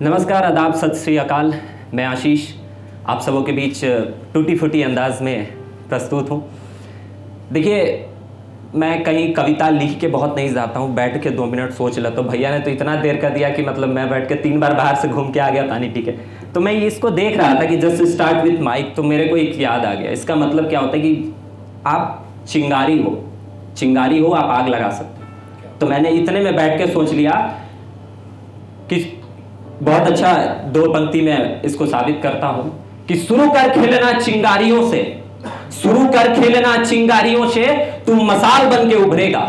नमस्कार, आदाब, सत श्री अकाल। मैं आशीष आप सबों के बीच टूटी फूटी अंदाज में प्रस्तुत हूँ। देखिए, मैं कहीं कविता लिख के बहुत नहीं जाता हूँ, बैठ के 2 मिनट सोच लेता हूँ। भैया ने तो इतना देर कर दिया कि मतलब मैं बैठ के 3 बार बाहर से घूम के आ गया, पानी पी के। तो मैं इसको देख रहा था कि जस्ट स्टार्ट विथ माइक, तो मेरे को एक याद आ गया। इसका मतलब क्या होता है कि आप चिंगारी हो, आप आग लगा सकते हो। तो मैंने इतने में बैठ के सोच लिया कि बहुत अच्छा 2 पंक्ति में इसको साबित करता हूं कि शुरू कर खेलना चिंगारियों से तू मसाल बन के उभरेगा।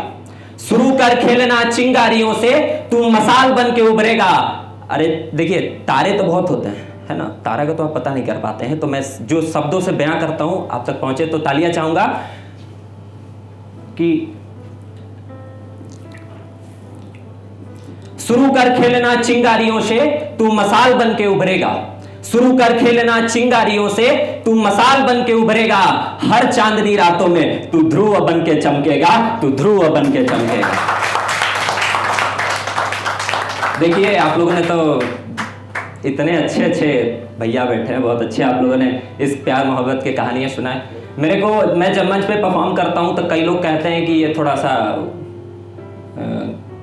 शुरू कर खेलना चिंगारियों से तू मसाल बन के उभरेगा। अरे देखिए, तारे तो बहुत होते हैं, है ना, तारा का तो आप पता नहीं कर पाते हैं। तो मैं जो शब्दों से बयां करता हूं आप तक पहुंचे तो तालियां चाहूंगा कि शुरू कर खेलना चिंगारियों से तू मसाल बन के उभरेगा। शुरू कर खेलना चिंगारियों से तू मसाल बन के उभरेगा। हर चांदनी रातों में तू ध्रुव बन के चमकेगा, तू ध्रुव बन के चमकेगा। देखिए, आप लोगों ने तो इतने अच्छे भैया बैठे हैं, बहुत अच्छे आप लोगों ने इस प्यार मोहब्बत की कहानियां सुनाए मेरे को। मैं जब मंच पे परफॉर्म करता हूं तो कई लोग कहते हैं कि ये थोड़ा सा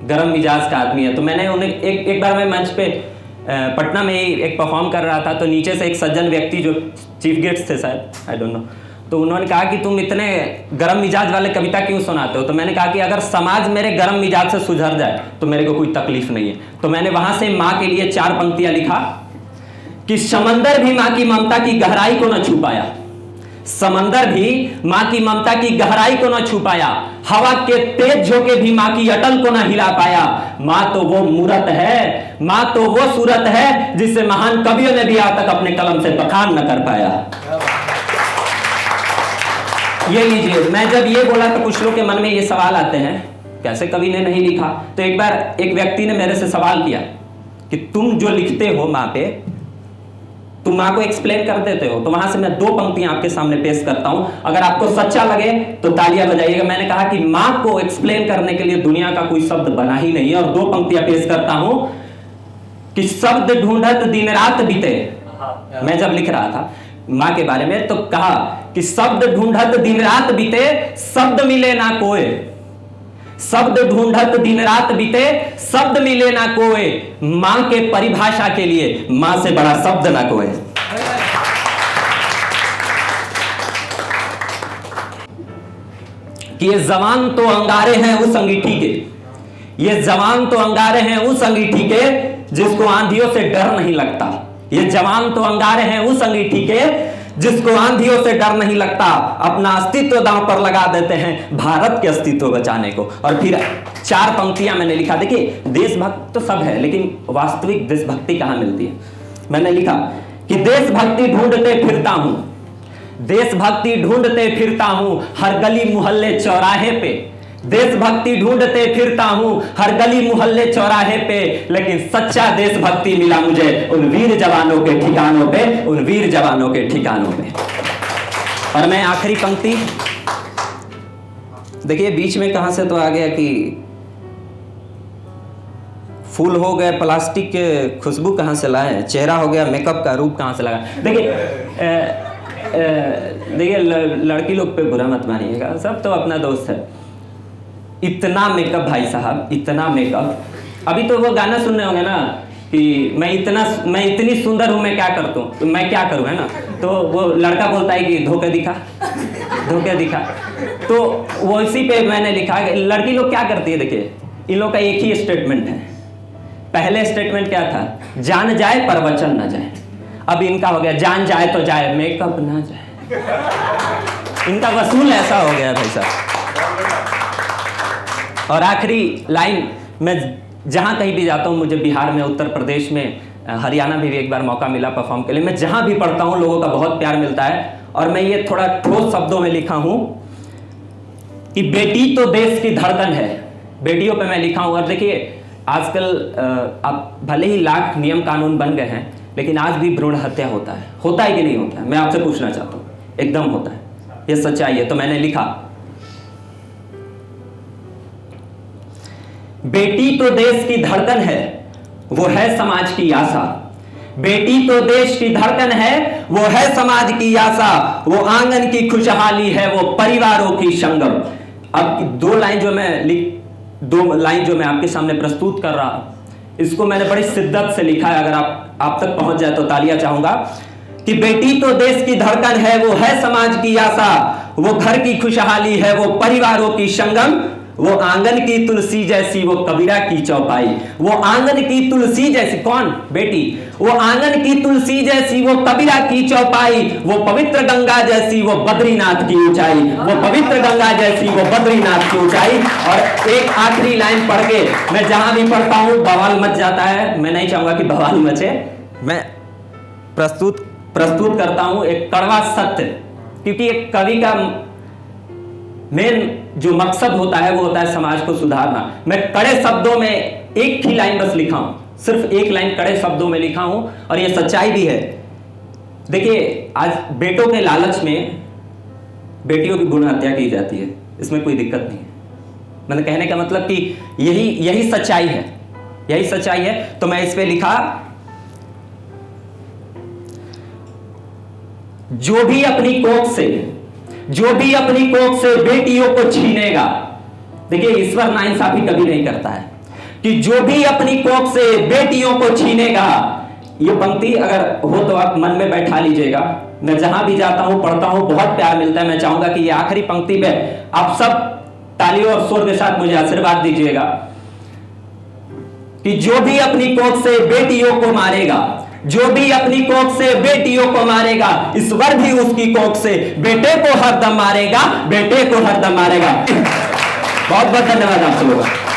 गरम मिजाज का आदमी है। तो मैंने उन्हें एक बार मैं मंच पे पटना में ही एक परफॉर्म कर रहा था, तो नीचे से एक सज्जन व्यक्ति जो चीफ गेस्ट थे शायद, आई डोंट नो, तो उन्होंने कहा कि तुम इतने गरम मिजाज वाले कविता क्यों सुनाते हो। तो मैंने कहा कि अगर समाज मेरे गरम मिजाज से सुधर जाए तो मेरे को कोई तकलीफ नहीं है। तो मैंने वहां से माँ के लिए 4 पंक्तियां लिखा कि समंदर भी माँ की ममता की गहराई को न छुपाया, समंदर भी माँ की ममता की गहराई को न छुपाया, हवा के तेज झोंके भी माँ की अटल को न हिला पाया। माँ तो वो मूरत है, माँ तो वो सूरत है जिसे महान कवियों ने भी आज तक अपने कलम से बखान न कर पाया। ये लीजिए, मैं जब ये बोला तो कुछ लोग के मन में ये सवाल आते हैं कैसे कवि ने नहीं लिखा। तो एक बार एक व्यक्ति ने मेरे से सवाल किया कि तुम जो लिखते हो माँ पे, तुम माँ को एक्सप्लेन कर देते हो। तो वहां से मैं 2 पंक्तियां आपके सामने पेश करता हूं, अगर आपको सच्चा लगे तो तालियां बजाइएगा। मैंने कहा कि माँ को एक्सप्लेन करने के लिए दुनिया का कोई शब्द बना ही नहीं है, और 2 पंक्तियां पेश करता हूं कि शब्द ढूंढत दिन रात बीते। मैं जब लिख रहा था माँ के बारे में तो कहा कि शब्द ढूंढत दिन रात बीते, शब्द मिले ना कोई, शब्द ढूंढत दिन रात बीते, शब्द मिले ना कोई, मां के परिभाषा के लिए मां से बड़ा शब्द ना कोई। कि ये जवान तो अंगारे हैं उस अंगीठी के, ये जवान तो अंगारे हैं उस अंगीठी के जिसको आंधियों से डर नहीं लगता। ये जवान तो अंगारे हैं उस अंगीठी के जिसको आंधियों से डर नहीं लगता। अपना अस्तित्व दांव पर लगा देते हैं भारत के अस्तित्व बचाने को। और फिर 4 पंक्तियां मैंने लिखा। देखिए, देशभक्त तो सब है, लेकिन वास्तविक देशभक्ति कहां मिलती है। मैंने लिखा कि देशभक्ति ढूंढते फिरता हूं, देशभक्ति ढूंढते फिरता हूं हर गली मोहल्ले चौराहे पे, देशभक्ति ढूंढते फिरता हूं हर गली मोहल्ले चौराहे पे, लेकिन सच्चा देशभक्ति मिला मुझे उन वीर जवानों के ठिकानों पे, उन वीर जवानों के ठिकानों पे। और मैं आखिरी पंक्ति, देखिए बीच में कहां से तो आ गया कि फूल हो गए प्लास्टिक के खुशबू कहां से लाए, चेहरा हो गया मेकअप का रूप कहां से लगा। देखिए लड़की लोग पे बुरा मत मानिएगा, सब तो अपना दोस्त है। इतना मेकअप भाई साहब, इतना मेकअप। अभी तो वो गाना सुन रहे होंगे ना कि मैं इतनी सुंदर हूं, मैं क्या करता हूं, तो मैं क्या करूं, है ना। तो वो लड़का बोलता है कि धोखे दिखा, धोखे दिखा। तो वो इसी पे मैंने लिखा कि लड़की लोग क्या करती है। देखिए, इन लोग का एक ही स्टेटमेंट है। पहले स्टेटमेंट क्या था, जान जाए पर वचन ना जाए। अब इनका हो गया जान जाए तो जाए, मेकअप ना जाए। इनका वसूल ऐसा हो गया भाई साहब। और आखिरी लाइन, मैं जहां कहीं भी जाता हूं, मुझे बिहार में, उत्तर प्रदेश में, हरियाणा में भी एक बार मौका मिला परफॉर्म के लिए, मैं जहां भी पढ़ता हूं लोगों का बहुत प्यार मिलता है। और मैं ये थोड़ा ठोस शब्दों में लिखा हूं कि बेटी तो देश की धड़कन है, बेटियों पे मैं लिखा हूं। और देखिए, आजकल आप भले ही लाख नियम कानून बन गए हैं, लेकिन आज भी भ्रूण हत्या होता है कि नहीं होता है। मैं आपसे पूछना चाहता हूं, एकदम होता है, ये सच्चाई है। तो मैंने लिखा बेटी तो देश की धड़कन है, वो है समाज की आशा। बेटी तो देश की धड़कन है, वो है समाज की आशा, वो आंगन की खुशहाली है, वो परिवारों की संगम। अब दो लाइन जो मैं आपके सामने प्रस्तुत कर रहा हूं, इसको मैंने बड़ी शिद्दत से लिखा है। अगर आप तक पहुंच जाए तो तालियां चाहूंगा कि बेटी तो देश की धड़कन है, वो है समाज की आशा, वो घर की खुशहाली है, वो परिवारों की संगम, वो आंगन की तुलसी जैसी, वो कबीरा की चौपाई। वो आंगन की तुलसी जैसी, कौन? बेटी। वो आंगन की तुलसी जैसी, वो कबीरा की चौपाई, वो पवित्र गंगा जैसी, वो बद्रीनाथ की ऊंचाई, वो पवित्र गंगा जैसी, वो बद्रीनाथ की ऊंचाई। और एक आखिरी लाइन पढ़ के मैं जहां भी पढ़ता हूं बवाल मच जाता है। मैं नहीं चाहूंगा कि बवाल मचे। मैं प्रस्तुत करता हूं एक कड़वा सत्य, क्योंकि एक कवि का मेन जो मकसद होता है वो होता है समाज को सुधारना। मैं कड़े शब्दों में एक ही लाइन बस लिखा हूं, सिर्फ एक लाइन कड़े शब्दों में लिखा हूं, और ये सच्चाई भी है। देखिए, आज बेटों के लालच में बेटियों की भ्रूण हत्या की जाती है, इसमें कोई दिक्कत नहीं है। मैंने कहने का मतलब कि यही सच्चाई है, यही सच्चाई है। तो मैं इस पे लिखा, जो भी अपनी कोख से बेटियों को छीनेगा। देखिए, ईश्वर नाइंसाफी कभी नहीं करता है कि जो भी अपनी कोख से बेटियों को छीनेगा। ये पंक्ति अगर हो तो आप मन में बैठा लीजिएगा। मैं जहां भी जाता हूं, पढ़ता हूं, बहुत प्यार मिलता है। मैं चाहूंगा कि ये आखिरी पंक्ति पे आप सब तालियों और शोर के साथ मुझे आशीर्वाद दीजिएगा कि जो भी अपनी कोख से बेटियों को मारेगा, जो भी अपनी कोख से बेटियों को मारेगा, ईश्वर भी उसकी कोख से बेटे को हरदम मारेगा, बेटे को हरदम मारेगा। बहुत बहुत धन्यवाद आप लोगों का।